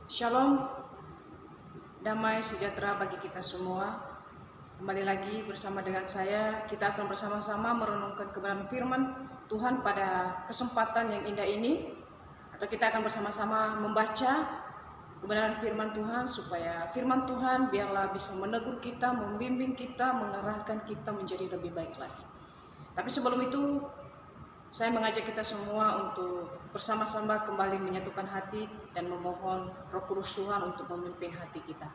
Shalom, damai sejahtera bagi kita semua. Kembali lagi bersama dengan saya, kita akan bersama-sama merenungkan kebenaran firman Tuhan pada kesempatan yang indah ini. Atau kita akan bersama-sama membaca kebenaran firman Tuhan, supaya firman Tuhan biarlah bisa menegur kita, membimbing kita, mengarahkan kita menjadi lebih baik lagi. Tapi sebelum itu, saya mengajak kita semua untuk bersama-sama kembali menyatukan hati dan memohon Roh Kudus Tuhan untuk memimpin hati kita.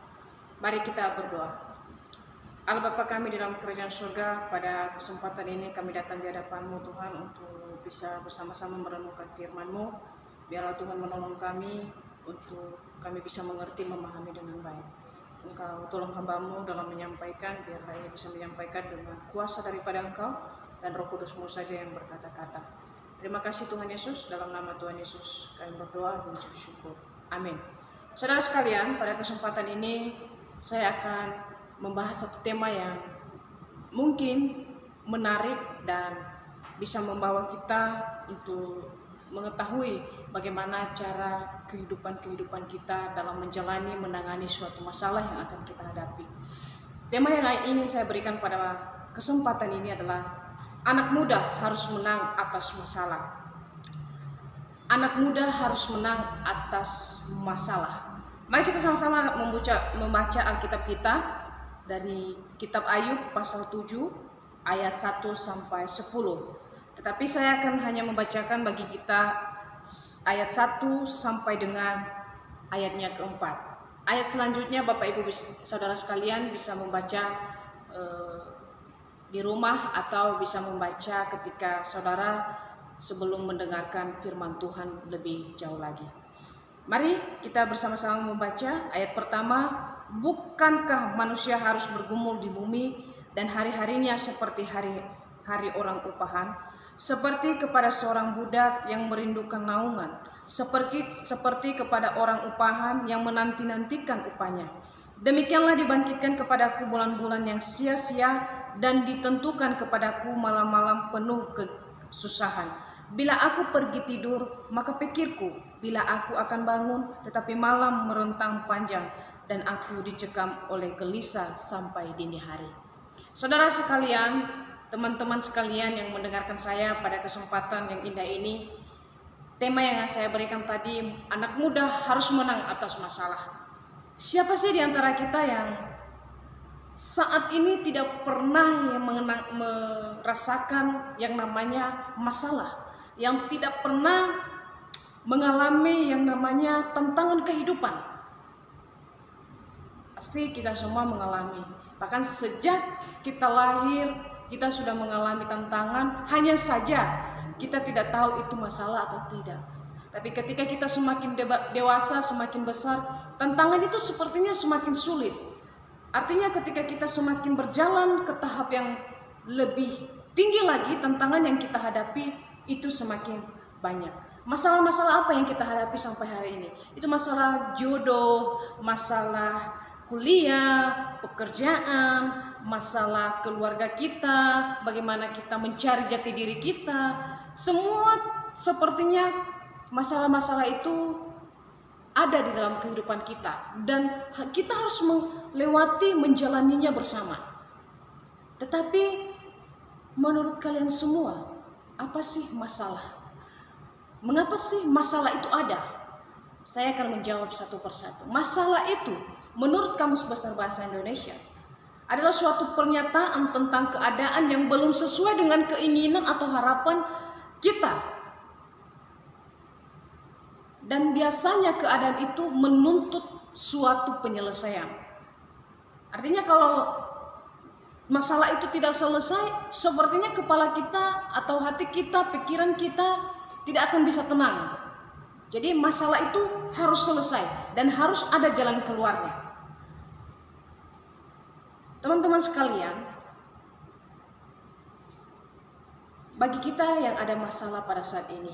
Mari kita berdoa. Allah Bapa kami di dalam kerajaan surga, pada kesempatan ini kami datang di hadapan-Mu Tuhan untuk bisa bersama-sama merenungkan firman-Mu. Biarlah Tuhan menolong kami untuk kami bisa mengerti, memahami dengan baik. Engkau tolong hamba-Mu dalam menyampaikan, biarlah ia bisa menyampaikan dengan kuasa daripada Engkau, dan Roh Kudus-Mu saja yang berkata-kata. Terima kasih Tuhan Yesus, dalam nama Tuhan Yesus kami berdoa dan mengucap syukur. Amin. Saudara sekalian, pada kesempatan ini saya akan membahas satu tema yang mungkin menarik dan bisa membawa kita untuk mengetahui bagaimana cara kehidupan kita dalam menjalani, menangani suatu masalah yang akan kita hadapi. Tema yang ingin saya berikan pada kesempatan ini adalah anak muda harus menang atas masalah. Anak muda harus menang atas masalah. Mari kita sama-sama membaca Alkitab kita dari kitab Ayub pasal 7 ayat 1 sampai 10. Tetapi saya akan hanya membacakan bagi kita ayat 1 sampai dengan ayatnya keempat. Ayat selanjutnya Bapak Ibu Saudara sekalian bisa membaca di rumah atau bisa membaca ketika saudara sebelum mendengarkan firman Tuhan lebih jauh lagi. Mari kita bersama-sama membaca ayat pertama. Bukankah manusia harus bergumul di bumi dan hari-harinya seperti hari orang upahan, seperti kepada seorang budak yang merindukan naungan, seperti kepada orang upahan yang menanti-nantikan upahnya. Demikianlah dibangkitkan kepadaku bulan-bulan yang sia-sia, dan ditentukan kepadaku malam-malam penuh kesusahan. Bila aku pergi tidur, maka pikirku, bila aku akan bangun, tetapi malam merentang panjang, dan aku dicekam oleh gelisah sampai dini hari. Saudara sekalian, teman-teman sekalian yang mendengarkan saya pada kesempatan yang indah ini, tema yang saya berikan tadi, anak muda harus menang atas masalah. Siapa sih di antara kita yang saat ini tidak pernah merasakan yang namanya masalah, yang tidak pernah mengalami yang namanya tantangan kehidupan? Pasti kita semua mengalami. Bahkan sejak kita lahir, kita sudah mengalami tantangan, hanya saja kita tidak tahu itu masalah atau tidak. Tapi ketika kita semakin dewasa, semakin besar, tantangan itu sepertinya semakin sulit. Artinya ketika kita semakin berjalan ke tahap yang lebih tinggi lagi, tantangan yang kita hadapi itu semakin banyak. Masalah-masalah apa yang kita hadapi sampai hari ini? Itu masalah jodoh, masalah kuliah, pekerjaan, masalah keluarga kita, bagaimana kita mencari jati diri kita. Semua sepertinya masalah-masalah itu ada di dalam kehidupan kita, dan kita harus melewati, menjalaninya bersama. Tetapi menurut kalian semua, apa sih masalah? Mengapa sih masalah itu ada? Saya akan menjawab satu persatu. Masalah itu menurut Kamus Besar Bahasa Indonesia adalah suatu pernyataan tentang keadaan yang belum sesuai dengan keinginan atau harapan kita. Dan biasanya keadaan itu menuntut suatu penyelesaian. Artinya kalau masalah itu tidak selesai, sepertinya kepala kita atau hati kita, pikiran kita tidak akan bisa tenang. Jadi masalah itu harus selesai dan harus ada jalan keluarnya. Teman-teman sekalian, bagi kita yang ada masalah pada saat ini,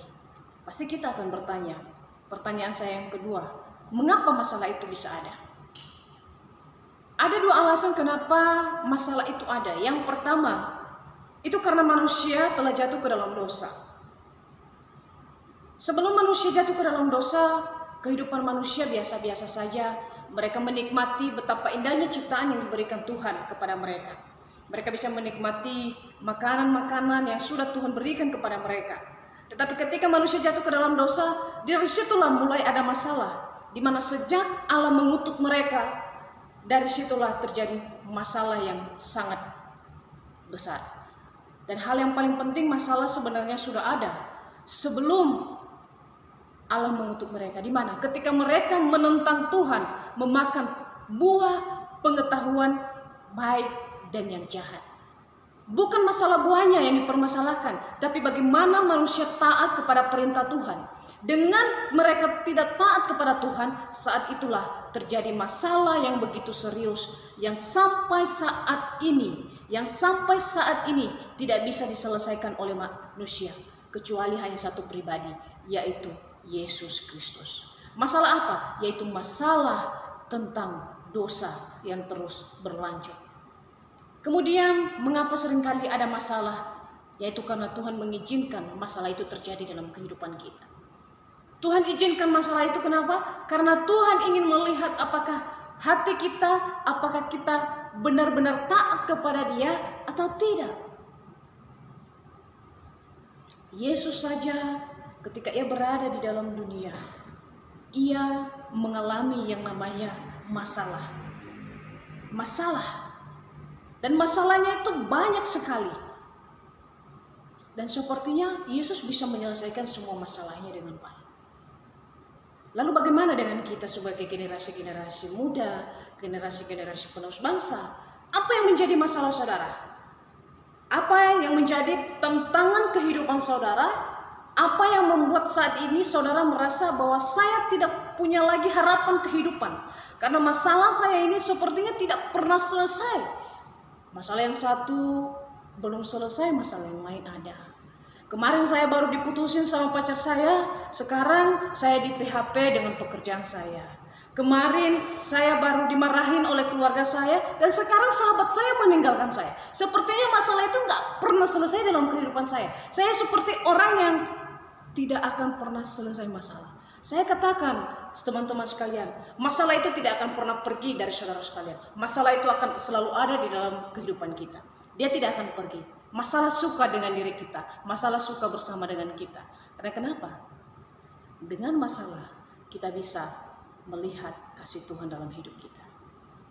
pasti kita akan bertanya. Pertanyaan saya yang kedua, mengapa masalah itu bisa ada? Ada dua alasan kenapa masalah itu ada. Yang pertama, itu karena manusia telah jatuh ke dalam dosa. Sebelum manusia jatuh ke dalam dosa, kehidupan manusia biasa-biasa saja. Mereka menikmati betapa indahnya ciptaan yang diberikan Tuhan kepada mereka. Mereka bisa menikmati makanan-makanan yang sudah Tuhan berikan kepada mereka. Tetapi ketika manusia jatuh ke dalam dosa, dari situlah mulai ada masalah. Di mana sejak Allah mengutuk mereka, dari situlah terjadi masalah yang sangat besar. Dan hal yang paling penting, masalah sebenarnya sudah ada sebelum Allah mengutuk mereka. Di mana? Ketika mereka menentang Tuhan, memakan buah pengetahuan baik dan yang jahat. Bukan masalah buahnya yang dipermasalahkan, tapi bagaimana manusia taat kepada perintah Tuhan. Dengan mereka tidak taat kepada Tuhan, saat itulah terjadi masalah yang begitu serius, yang sampai saat ini tidak bisa diselesaikan oleh manusia, kecuali hanya satu pribadi, yaitu Yesus Kristus. Masalah apa? Yaitu masalah tentang dosa yang terus berlanjut. Kemudian mengapa seringkali ada masalah? Yaitu karena Tuhan mengizinkan masalah itu terjadi dalam kehidupan kita. Tuhan izinkan masalah itu kenapa? Karena Tuhan ingin melihat apakah hati kita, apakah kita benar-benar taat kepada Dia atau tidak. Yesus saja ketika Ia berada di dalam dunia, Ia mengalami yang namanya masalah. Dan masalahnya itu banyak sekali. Dan sepertinya Yesus bisa menyelesaikan semua masalahnya dengan baik. Lalu bagaimana dengan kita sebagai generasi-generasi muda, generasi-generasi penerus bangsa? Apa yang menjadi masalah saudara? Apa yang menjadi tantangan kehidupan saudara? Apa yang membuat saat ini saudara merasa bahwa saya tidak punya lagi harapan kehidupan? Karena masalah saya ini sepertinya tidak pernah selesai. Masalah yang satu belum selesai, masalah yang lain ada. Kemarin saya baru diputusin sama pacar saya, sekarang saya di PHP dengan pekerjaan saya. Kemarin saya baru dimarahin oleh keluarga saya, dan sekarang sahabat saya meninggalkan saya. Sepertinya masalah itu nggak pernah selesai dalam kehidupan saya. Saya seperti orang yang tidak akan pernah selesai masalah. Saya katakan, teman-teman sekalian, masalah itu tidak akan pernah pergi dari saudara sekalian. Masalah itu akan selalu ada di dalam kehidupan kita. Dia tidak akan pergi. Masalah suka dengan diri kita, masalah suka bersama dengan kita. Karena kenapa? Dengan masalah kita bisa melihat kasih Tuhan dalam hidup kita.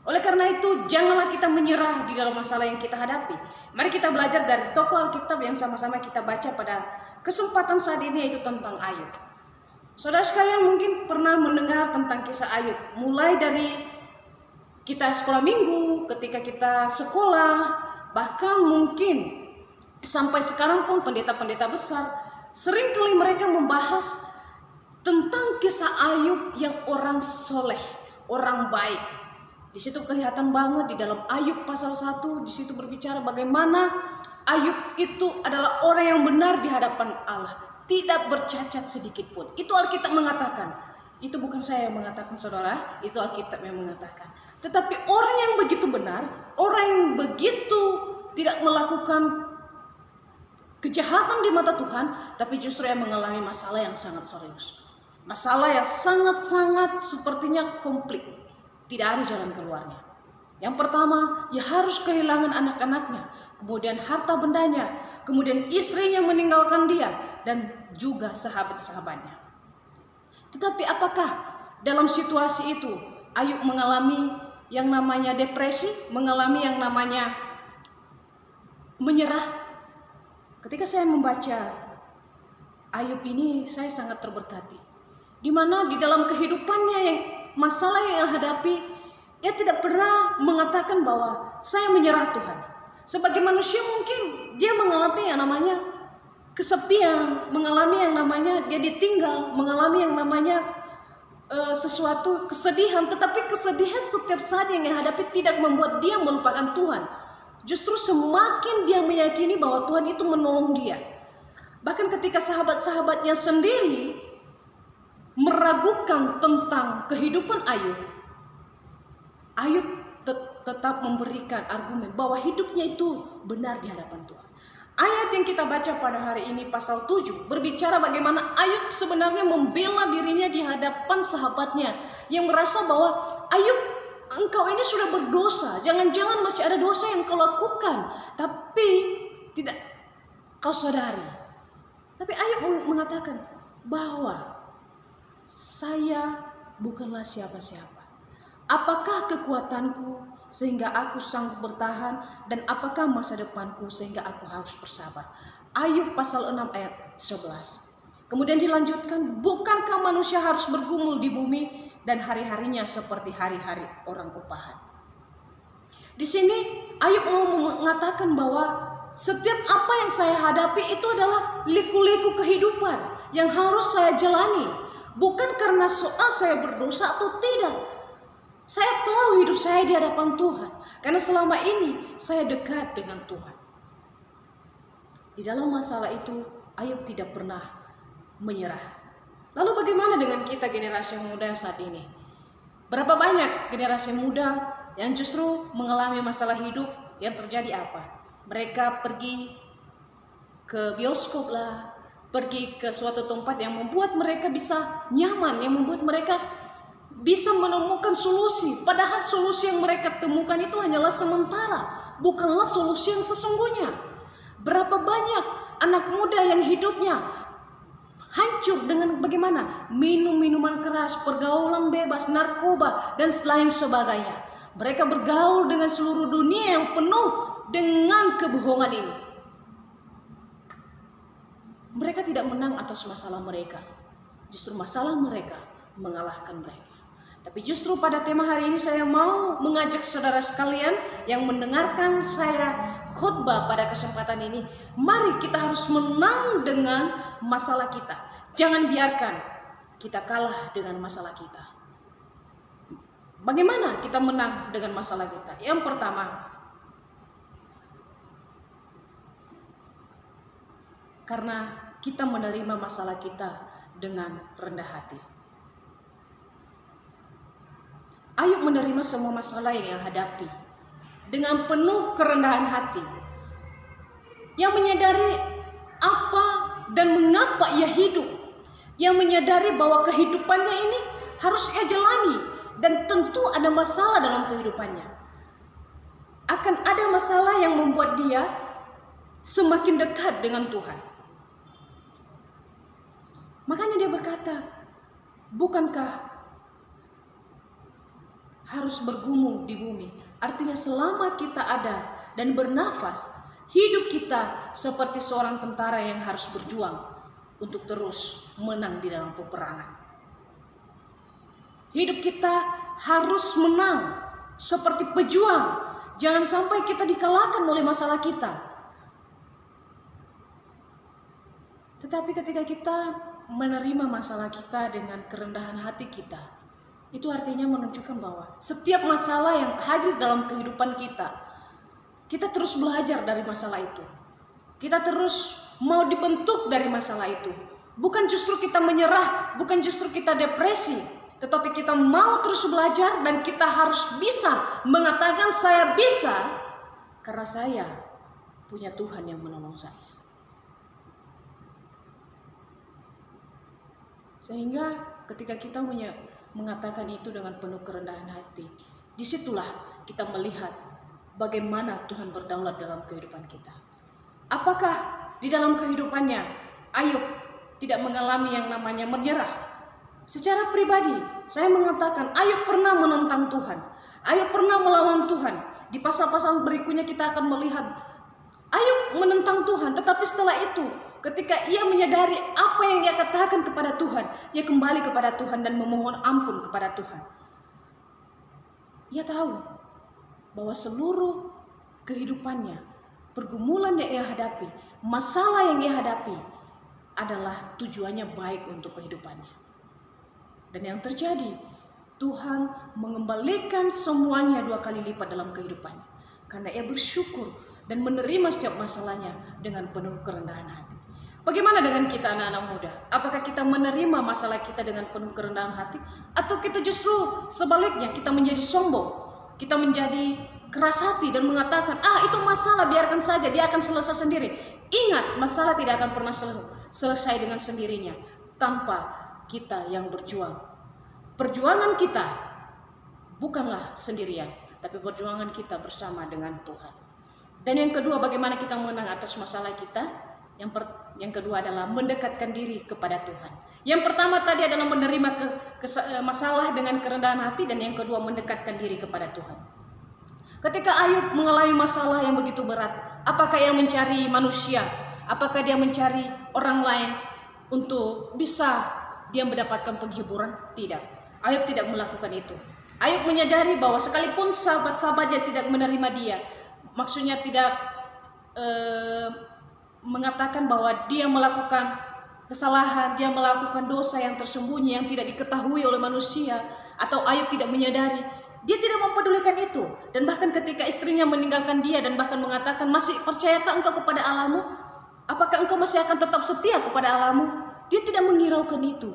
Oleh karena itu, janganlah kita menyerah di dalam masalah yang kita hadapi. Mari kita belajar dari tokoh Alkitab yang sama-sama kita baca pada kesempatan saat ini, yaitu tentang Ayub. Saudara sekalian mungkin pernah mendengar tentang kisah Ayub. Mulai dari kita sekolah minggu, ketika kita sekolah, bahkan mungkin sampai sekarang pun pendeta-pendeta besar seringkali mereka membahas tentang kisah Ayub yang orang soleh, orang baik. Di situ kelihatan banget di dalam Ayub pasal 1, di situ berbicara bagaimana Ayub itu adalah orang yang benar di hadapan Allah. Tidak bercacat sedikit pun. Itu Alkitab mengatakan. Itu bukan saya yang mengatakan saudara. Itu Alkitab yang mengatakan. Tetapi orang yang begitu benar, orang yang begitu tidak melakukan kejahatan di mata Tuhan, tapi justru yang mengalami masalah yang sangat serius. Masalah yang sangat-sangat sepertinya komplit. Tidak ada jalan keluarnya. Yang pertama, ia harus kehilangan anak-anaknya, kemudian harta bendanya, kemudian istrinya meninggalkan dia, dan juga sahabat-sahabatnya. Tetapi apakah dalam situasi itu Ayub mengalami yang namanya depresi, mengalami yang namanya menyerah? Ketika saya membaca Ayub ini, saya sangat terberkati. Di mana di dalam kehidupannya yang masalah yang hadapi, ia tidak pernah mengatakan bahwa saya menyerah Tuhan. Sebagai manusia mungkin dia mengalami yang namanya kesepian, mengalami yang namanya dia ditinggal, mengalami yang namanya sesuatu kesedihan. Tetapi kesedihan setiap saat yang dia hadapi tidak membuat dia melupakan Tuhan. Justru semakin dia meyakini bahwa Tuhan itu menolong dia. Bahkan ketika sahabat-sahabatnya sendiri meragukan tentang kehidupan Ayub, Ayub tetap memberikan argumen bahwa hidupnya itu benar di hadapan Tuhan. Ayat yang kita baca pada hari ini pasal 7 berbicara bagaimana Ayub sebenarnya membela dirinya di hadapan sahabatnya yang merasa bahwa Ayub, engkau ini sudah berdosa, jangan-jangan masih ada dosa yang kau lakukan, tapi tidak kau sadari. Tapi Ayub mengatakan bahwa saya bukanlah siapa-siapa. Apakah kekuatanku sehingga aku sanggup bertahan, dan apakah masa depanku sehingga aku harus bersabar? Ayub pasal 6 ayat 11. Kemudian dilanjutkan, bukankah manusia harus bergumul di bumi dan hari-harinya seperti hari-hari orang upahan? Di sini Ayub mau mengatakan bahwa setiap apa yang saya hadapi itu adalah liku-liku kehidupan yang harus saya jalani. Bukan karena soal saya berdosa atau tidak. Saya tahu hidup saya di hadapan Tuhan, karena selama ini saya dekat dengan Tuhan. Di dalam masalah itu, Ayub tidak pernah menyerah. Lalu bagaimana dengan kita generasi muda yang saat ini? Berapa banyak generasi muda yang justru mengalami masalah hidup yang terjadi apa? Mereka pergi ke bioskop lah, pergi ke suatu tempat yang membuat mereka bisa nyaman, yang membuat mereka bisa menemukan solusi, padahal solusi yang mereka temukan itu hanyalah sementara, bukanlah solusi yang sesungguhnya. Berapa banyak anak muda yang hidupnya hancur dengan bagaimana? Minum minuman keras, pergaulan bebas, narkoba, dan lain sebagainya. Mereka bergaul dengan seluruh dunia yang penuh dengan kebohongan ini. Mereka tidak menang atas masalah mereka, justru masalah mereka mengalahkan mereka. Tapi justru pada tema hari ini saya mau mengajak saudara sekalian yang mendengarkan saya khotbah pada kesempatan ini. Mari kita harus menang dengan masalah kita. Jangan biarkan kita kalah dengan masalah kita. Bagaimana kita menang dengan masalah kita? Yang pertama, karena kita menerima masalah kita dengan rendah hati. Ayub menerima semua masalah yang ia hadapi dengan penuh kerendahan hati, yang menyadari apa dan mengapa ia hidup, yang menyadari bahwa kehidupannya ini harus ia jalani, dan tentu ada masalah dalam kehidupannya. Akan ada masalah yang membuat dia semakin dekat dengan Tuhan. Makanya dia berkata, bukankah harus bergumul di bumi? Artinya selama kita ada dan bernafas, hidup kita seperti seorang tentara yang harus berjuang untuk terus menang di dalam peperangan. Hidup kita harus menang seperti pejuang. Jangan sampai kita dikalahkan oleh masalah kita. Tetapi ketika kita menerima masalah kita dengan kerendahan hati kita, itu artinya menunjukkan bahwa setiap masalah yang hadir dalam kehidupan kita, kita terus belajar dari masalah itu. Kita terus mau dibentuk dari masalah itu. Bukan justru kita menyerah, bukan justru kita depresi, tetapi kita mau terus belajar dan kita harus bisa mengatakan saya bisa karena saya punya Tuhan yang menolong saya. Sehingga ketika kita mengatakan itu dengan penuh kerendahan hati, disitulah kita melihat bagaimana Tuhan berdaulat dalam kehidupan kita. Apakah di dalam kehidupannya Ayub tidak mengalami yang namanya menyerah? Secara pribadi saya mengatakan Ayub pernah menentang Tuhan, Ayub pernah melawan Tuhan. Di pasal-pasal berikutnya kita akan melihat Ayub menentang Tuhan, tetapi setelah itu ketika ia menyadari apa yang ia katakan kepada Tuhan, ia kembali kepada Tuhan dan memohon ampun kepada Tuhan. Ia tahu bahwa seluruh kehidupannya, pergumulan yang ia hadapi, masalah yang ia hadapi adalah tujuannya baik untuk kehidupannya. Dan yang terjadi, Tuhan mengembalikan semuanya 2 kali lipat dalam kehidupannya. Karena ia bersyukur dan menerima setiap masalahnya dengan penuh kerendahan hati. Bagaimana dengan kita anak-anak muda? Apakah kita menerima masalah kita dengan penuh kerendahan hati? Atau kita justru sebaliknya, kita menjadi sombong, kita menjadi keras hati dan mengatakan, itu masalah, biarkan saja, dia akan selesai sendiri. Ingat, masalah tidak akan pernah selesai dengan sendirinya tanpa kita yang berjuang. Perjuangan kita bukanlah sendirian, tapi perjuangan kita bersama dengan Tuhan. Dan yang kedua, bagaimana kita menang atas masalah kita? Yang kedua adalah mendekatkan diri kepada Tuhan. Yang pertama tadi adalah menerima masalah dengan kerendahan hati, dan yang kedua mendekatkan diri kepada Tuhan. Ketika Ayub mengalami masalah yang begitu berat, apakah ia mencari manusia? Apakah dia mencari orang lain untuk bisa dia mendapatkan penghiburan? Tidak. Ayub tidak melakukan itu. Ayub menyadari bahwa sekalipun sahabat-sahabatnya tidak menerima dia, maksudnya tidak mengatakan bahwa dia melakukan kesalahan, dia melakukan dosa yang tersembunyi yang tidak diketahui oleh manusia, atau Ayub tidak menyadari, dia tidak mempedulikan itu. Dan bahkan ketika istrinya meninggalkan dia dan bahkan mengatakan, masih percayakah engkau kepada Allahmu? Apakah engkau masih akan tetap setia kepada Allahmu? Dia tidak menghiraukan itu.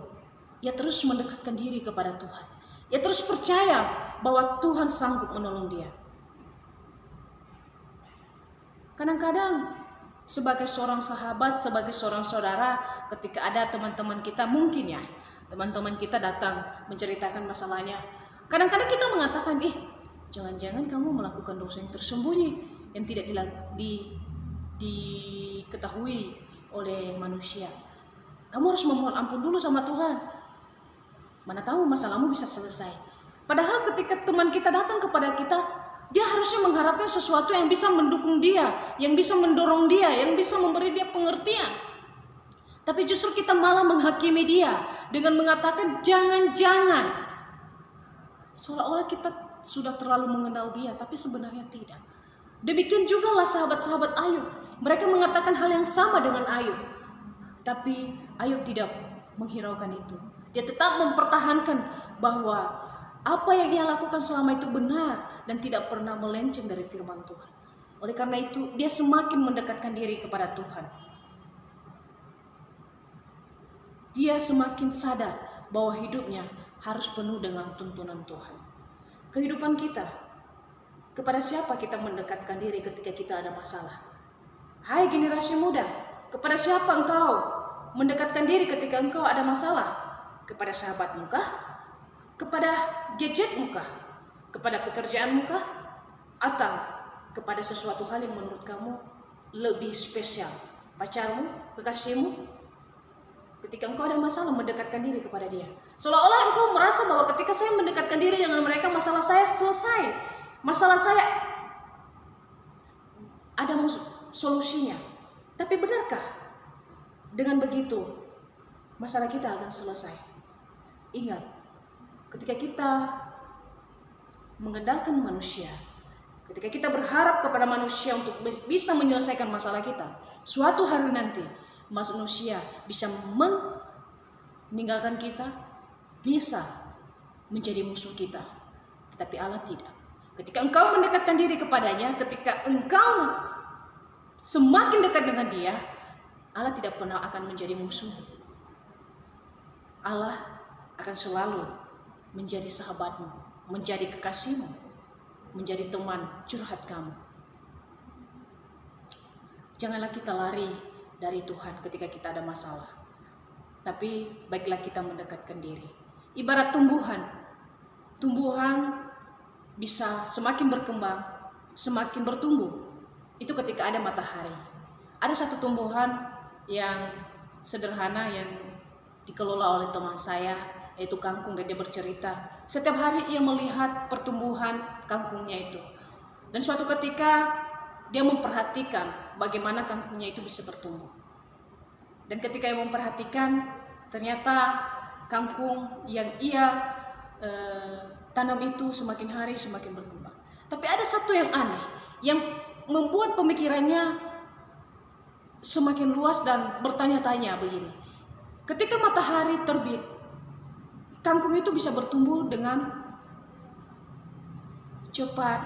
Ia terus mendekatkan diri kepada Tuhan. Ia terus percaya bahwa Tuhan sanggup menolong dia. Kadang-kadang sebagai seorang sahabat, sebagai seorang saudara, ketika ada teman-teman kita, mungkin ya, teman-teman kita datang menceritakan masalahnya, kadang-kadang kita mengatakan, jangan-jangan kamu melakukan dosa yang tersembunyi yang tidak diketahui oleh manusia. Kamu harus memohon ampun dulu sama Tuhan. Mana tahu masalahmu bisa selesai. Padahal ketika teman kita datang kepada kita, dia harusnya mengharapkan sesuatu yang bisa mendukung dia, yang bisa mendorong dia, yang bisa memberi dia pengertian. Tapi justru kita malah menghakimi dia dengan mengatakan jangan-jangan. Seolah-olah kita sudah terlalu mengenal dia, tapi sebenarnya tidak. Demikian juga lah sahabat-sahabat Ayub. Mereka mengatakan hal yang sama dengan Ayub. Tapi Ayub tidak menghiraukan itu. Dia tetap mempertahankan bahwa apa yang ia lakukan selama itu benar dan tidak pernah melenceng dari firman Tuhan. Oleh karena itu, dia semakin mendekatkan diri kepada Tuhan. Dia semakin sadar bahwa hidupnya harus penuh dengan tuntunan Tuhan. Kehidupan kita, kepada siapa kita mendekatkan diri ketika kita ada masalah? Hai generasi muda, kepada siapa engkau mendekatkan diri ketika engkau ada masalah? Kepada sahabatmu kah? Kepada gadgetmu kah? Kepada pekerjaanmu kah? Atau kepada sesuatu hal yang menurut kamu lebih spesial? Pacarmu, kekasihmu? Ketika engkau ada masalah, mendekatkan diri kepada dia. Seolah-olah engkau merasa bahwa ketika saya mendekatkan diri dengan mereka, masalah saya selesai. Masalah saya ada solusinya. Tapi benarkah dengan begitu masalah kita akan selesai? Ingat, ketika kita mengandalkan manusia, ketika kita berharap kepada manusia untuk bisa menyelesaikan masalah kita, suatu hari nanti manusia bisa meninggalkan kita, bisa menjadi musuh kita. Tetapi Allah tidak. Ketika engkau mendekatkan diri kepadanya, ketika engkau semakin dekat dengan dia, Allah tidak pernah akan menjadi musuh. Allah akan selalu menjadi sahabatmu, menjadi kekasihmu, menjadi teman curhat kamu. Janganlah kita lari dari Tuhan ketika kita ada masalah, tapi baiklah kita mendekatkan diri. Ibarat tumbuhan bisa semakin berkembang, semakin bertumbuh, itu ketika ada matahari. Ada satu tumbuhan yang sederhana yang dikelola oleh teman saya, yaitu kangkung, dan dia bercerita setiap hari ia melihat pertumbuhan kangkungnya itu. Dan suatu ketika dia memperhatikan bagaimana kangkungnya itu bisa bertumbuh. Dan ketika ia memperhatikan, ternyata kangkung yang ia tanam itu semakin hari semakin berkembang. Tapi ada satu yang aneh, yang membuat pemikirannya semakin luas dan bertanya-tanya begini. Ketika matahari terbit, kangkung itu bisa bertumbuh dengan cepat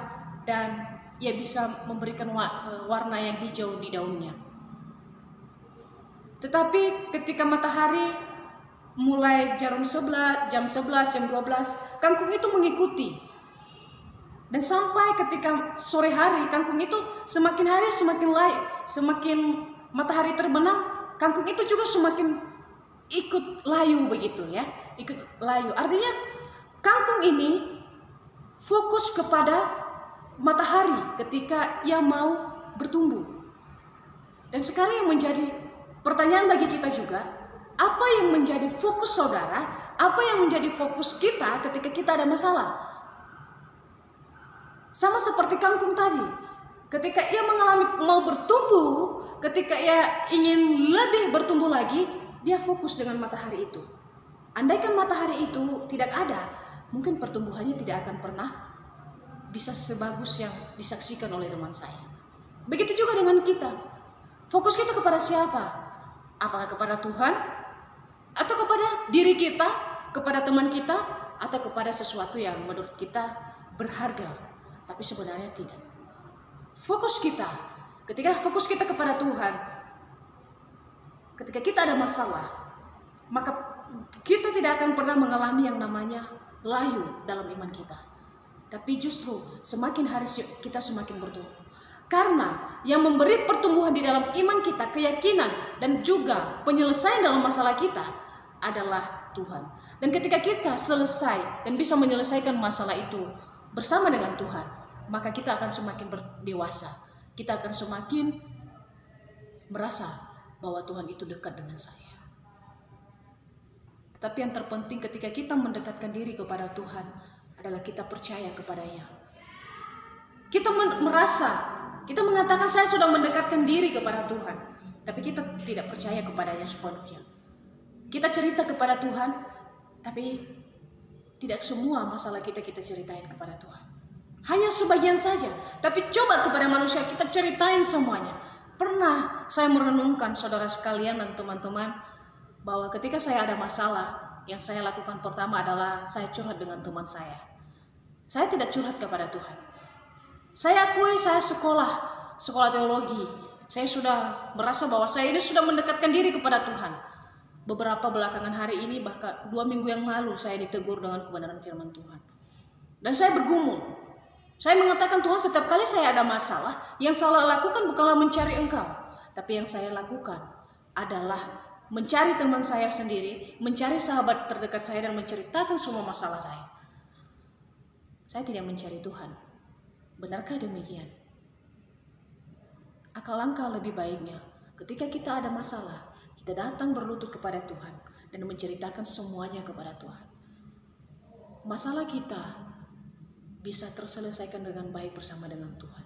dan ia bisa memberikan warna yang hijau di daunnya. Tetapi ketika matahari mulai jam 11, jam 12, kangkung itu mengikuti. Dan sampai ketika sore hari, kangkung itu semakin hari semakin matahari terbenam, kangkung itu juga semakin ikut layu begitu ya, ikut layu. Artinya kangkung ini fokus kepada matahari ketika ia mau bertumbuh. Dan sekarang yang menjadi pertanyaan bagi kita juga, apa yang menjadi fokus saudara, apa yang menjadi fokus kita ketika kita ada masalah? Sama seperti kangkung tadi, ketika ia mengalami mau bertumbuh, ketika ia ingin lebih bertumbuh lagi, dia fokus dengan matahari itu. Andaikan matahari itu tidak ada, mungkin pertumbuhannya tidak akan pernah bisa sebagus yang disaksikan oleh teman saya. Begitu juga dengan kita. Fokus kita kepada siapa? Apakah kepada Tuhan? Atau kepada diri kita? Kepada teman kita? Atau kepada sesuatu yang menurut kita berharga? Tapi sebenarnya tidak. Fokus kita, ketika fokus kita kepada Tuhan, ketika kita ada masalah, maka kita tidak akan pernah mengalami yang namanya layu dalam iman kita. Tapi justru semakin hari kita semakin bertumbuh. Karena yang memberi pertumbuhan di dalam iman kita, keyakinan dan juga penyelesaian dalam masalah kita adalah Tuhan. Dan ketika kita selesai dan bisa menyelesaikan masalah itu bersama dengan Tuhan, maka kita akan semakin berdewasa. Kita akan semakin merasa bahwa Tuhan itu dekat dengan saya. Tetapi yang terpenting ketika kita mendekatkan diri kepada Tuhan adalah kita percaya kepada-Nya. Kita merasa, kita mengatakan saya sudah mendekatkan diri kepada Tuhan, tapi kita tidak percaya kepada-Nya sepenuhnya. Kita cerita kepada Tuhan, tapi tidak semua masalah kita ceritain kepada Tuhan. Hanya sebagian saja. Tapi coba kepada manusia kita ceritain semuanya. Pernah saya merenungkan saudara sekalian dan teman-teman, bahwa ketika saya ada masalah, yang saya lakukan pertama adalah saya curhat dengan teman saya. Saya tidak curhat kepada Tuhan. Saya akui saya sekolah teologi. Saya sudah merasa bahwa saya ini sudah mendekatkan diri kepada Tuhan. Beberapa belakangan hari ini, bahkan 2 minggu yang lalu, saya ditegur dengan kebenaran firman Tuhan. Dan saya bergumul. Saya mengatakan, Tuhan, setiap kali saya ada masalah, yang saya lakukan bukanlah mencari Engkau. Tapi yang saya lakukan adalah mencari teman saya sendiri, mencari sahabat terdekat saya dan menceritakan semua masalah saya. Saya tidak mencari Tuhan. Benarkah demikian? Alangkah lebih baiknya ketika kita ada masalah, kita datang berlutut kepada Tuhan dan menceritakan semuanya kepada Tuhan. Masalah kita bisa terselesaikan dengan baik bersama dengan Tuhan.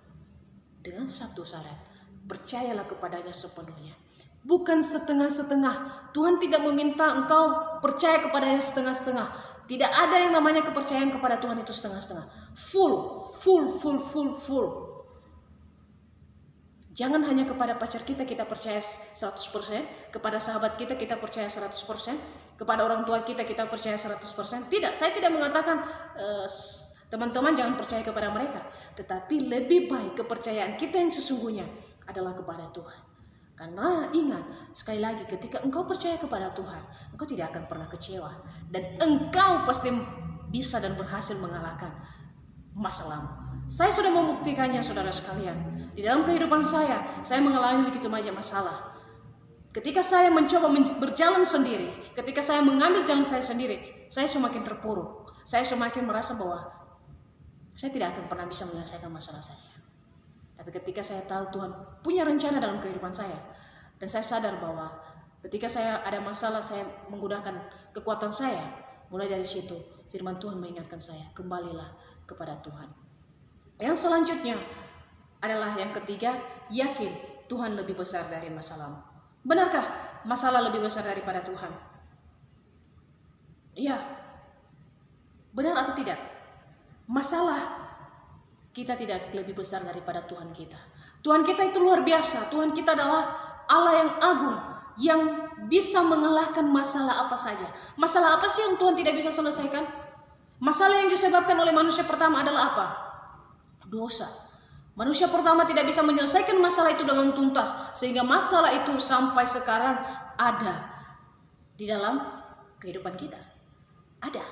Dengan satu syarat, percayalah kepada-Nya sepenuhnya. Bukan setengah-setengah. Tuhan tidak meminta engkau percaya kepada-Nya setengah-setengah. Tidak ada yang namanya kepercayaan kepada Tuhan itu setengah-setengah. Full. Jangan hanya kepada pacar kita percaya 100%, kepada sahabat kita percaya 100%, kepada orang tua kita percaya 100%. Tidak, saya tidak mengatakan teman-teman jangan percaya kepada mereka. Tetapi lebih baik kepercayaan kita yang sesungguhnya adalah kepada Tuhan. Karena ingat, sekali lagi, ketika engkau percaya kepada Tuhan, engkau tidak akan pernah kecewa. Dan engkau pasti bisa dan berhasil mengalahkan masalahmu. Saya sudah membuktikannya, saudara sekalian. Di dalam kehidupan saya mengalami begitu banyak masalah. Ketika saya mencoba berjalan sendiri, ketika saya mengambil jalan saya sendiri, saya semakin terpuruk. Saya semakin merasa bahwa saya tidak akan pernah bisa menyelesaikan masalah saya. Tapi ketika saya tahu Tuhan punya rencana dalam kehidupan saya, dan saya sadar bahwa ketika saya ada masalah, saya menggunakan kekuatan saya. Mulai dari situ, firman Tuhan mengingatkan saya, kembalilah kepada Tuhan. Yang selanjutnya adalah yang ketiga, yakin Tuhan lebih besar dari masalahmu. Benarkah masalah lebih besar daripada Tuhan? Iya. Benar atau tidak? Masalah kita tidak lebih besar daripada Tuhan kita. Tuhan kita itu luar biasa. Tuhan kita adalah Allah yang agung, yang bisa mengalahkan masalah apa saja. Masalah apa sih yang Tuhan tidak bisa selesaikan? Masalah yang disebabkan oleh manusia pertama adalah apa? Dosa. Manusia pertama tidak bisa menyelesaikan masalah itu dengan tuntas, sehingga masalah itu sampai sekarang ada di dalam kehidupan kita. Ada.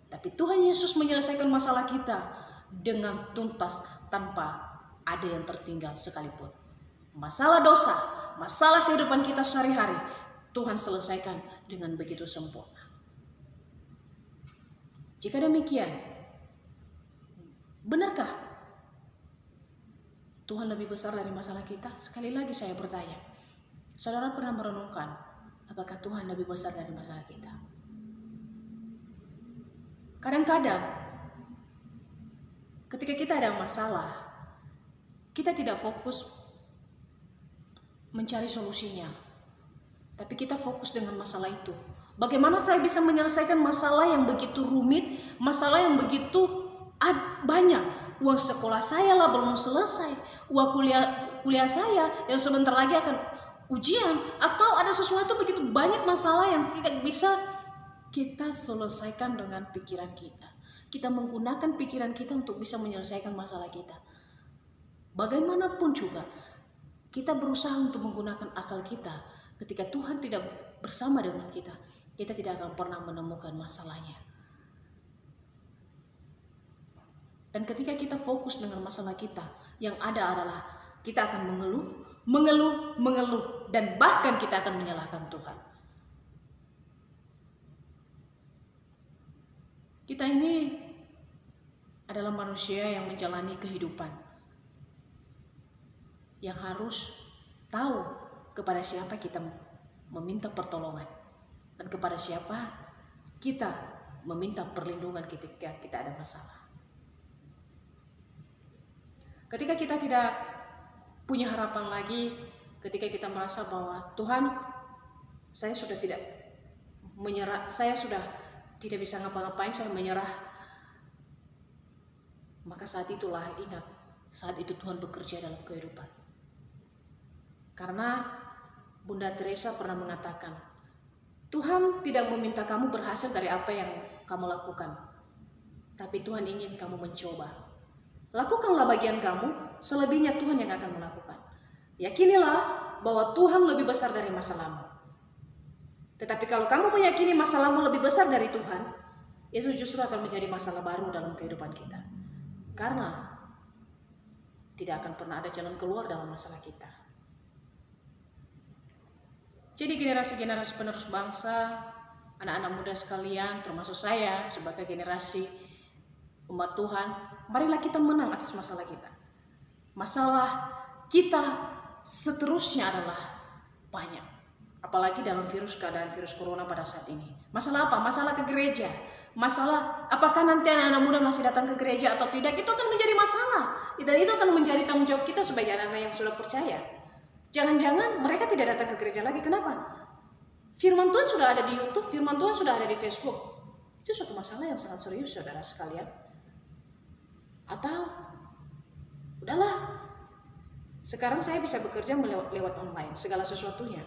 Tapi Tuhan Yesus menyelesaikan masalah kita dengan tuntas tanpa ada yang tertinggal sekalipun. Masalah dosa masalah kehidupan kita sehari-hari, Tuhan selesaikan dengan begitu sempurna. Jika demikian, benarkah Tuhan lebih besar dari masalah kita? Sekali lagi saya bertanya, saudara pernah merenungkan apakah Tuhan lebih besar dari masalah kita? Kadang-kadang ketika kita ada masalah, kita tidak fokus mencari solusinya, tapi kita fokus dengan masalah itu. Bagaimana saya bisa menyelesaikan masalah yang begitu rumit, masalah yang begitu banyak? Uang sekolah saya lah belum selesai, uang kuliah saya yang sebentar lagi akan ujian, atau ada sesuatu begitu banyak masalah yang tidak bisa kita selesaikan dengan pikiran kita. Kita menggunakan pikiran kita untuk bisa menyelesaikan masalah kita. Bagaimanapun juga, kita berusaha untuk menggunakan akal kita. Ketika Tuhan tidak bersama dengan kita, kita tidak akan pernah menemukan masalahnya. Dan ketika kita fokus dengan masalah kita, yang ada adalah kita akan mengeluh, dan bahkan kita akan menyalahkan Tuhan. Kita ini adalah manusia yang menjalani kehidupan, yang harus tahu kepada siapa kita meminta pertolongan dan kepada siapa kita meminta perlindungan ketika kita ada masalah. Ketika kita tidak punya harapan lagi, ketika kita merasa bahwa Tuhan, saya sudah tidak menyerah, saya sudah tidak bisa ngapa-ngapain, saya menyerah, maka saat itulah ingat, saat itu Tuhan bekerja dalam kehidupan. Karena Bunda Teresa pernah mengatakan, Tuhan tidak meminta kamu berhasil dari apa yang kamu lakukan, tapi Tuhan ingin kamu mencoba. Lakukanlah bagian kamu, selebihnya Tuhan yang akan melakukan. Yakinilah bahwa Tuhan lebih besar dari masalahmu. Tetapi kalau kamu meyakini masalahmu lebih besar dari Tuhan, itu justru akan menjadi masalah baru dalam kehidupan kita. Karena tidak akan pernah ada jalan keluar dalam masalah kita. Jadi generasi-generasi penerus bangsa, anak-anak muda sekalian, termasuk saya sebagai generasi umat Tuhan, marilah kita menang atas masalah kita. Masalah kita seterusnya adalah banyak. Apalagi dalam keadaan virus corona pada saat ini. Masalah apa? Masalah ke gereja. Masalah apakah nanti anak-anak muda masih datang ke gereja atau tidak, itu akan menjadi masalah. Dan itu akan menjadi tanggung jawab kita sebagai anak-anak yang sudah percaya. Jangan-jangan mereka tidak datang ke gereja lagi. Kenapa? Firman Tuhan sudah ada di YouTube, firman Tuhan sudah ada di Facebook. Itu suatu masalah yang sangat serius, saudara sekalian. Atau, udahlah, sekarang saya bisa bekerja lewat online, segala sesuatunya.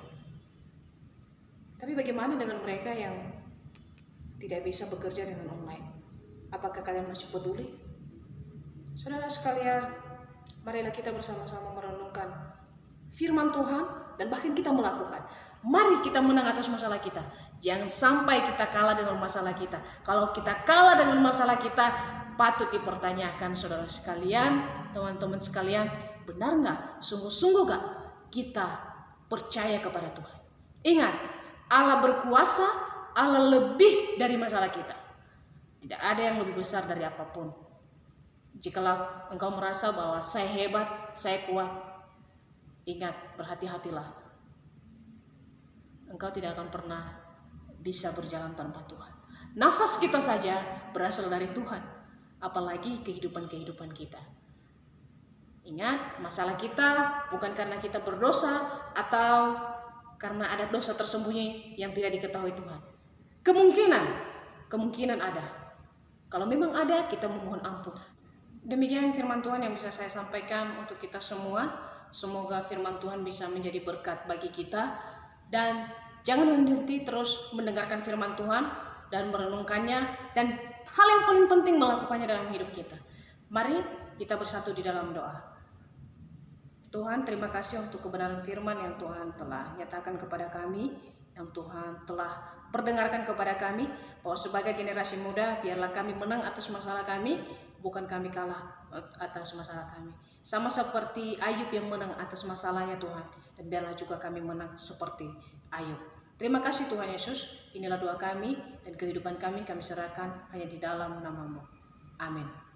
Tapi bagaimana dengan mereka yang tidak bisa bekerja dengan online? Apakah kalian masih peduli? Saudara sekalian, marilah kita bersama-sama merenungkan firman Tuhan dan bahkan kita melakukan. Mari kita menang atas masalah kita. Jangan sampai kita kalah dengan masalah kita. Kalau kita kalah dengan masalah kita, patut dipertanyakan, saudara sekalian, teman-teman sekalian, benar nggak? Sungguh-sungguh nggak kita percaya kepada Tuhan? Ingat, Allah berkuasa, Allah lebih dari masalah kita. Tidak ada yang lebih besar dari apapun. Jikalau engkau merasa bahwa saya hebat, saya kuat, ingat, berhati-hatilah. Engkau tidak akan pernah bisa berjalan tanpa Tuhan. Nafas kita saja berasal dari Tuhan, apalagi kehidupan-kehidupan kita. Ingat, masalah kita bukan karena kita berdosa atau karena ada dosa tersembunyi yang tidak diketahui Tuhan. Kemungkinan ada. Kalau memang ada, kita memohon ampun. Demikian firman Tuhan yang bisa saya sampaikan untuk kita semua. Semoga firman Tuhan bisa menjadi berkat bagi kita. Dan jangan berhenti terus mendengarkan firman Tuhan dan merenungkannya. Dan hal yang paling penting melakukannya dalam hidup kita. Mari kita bersatu di dalam doa. Tuhan, terima kasih untuk kebenaran firman yang Tuhan telah nyatakan kepada kami, yang Tuhan telah perdengarkan kepada kami, bahwa sebagai generasi muda, biarlah kami menang atas masalah kami, bukan kami kalah atas masalah kami. Sama seperti Ayub yang menang atas masalahnya Tuhan. Dan biarlah juga kami menang seperti Ayub. Terima kasih Tuhan Yesus. Inilah doa kami dan kehidupan kami serahkan hanya di dalam nama-Mu. Amin.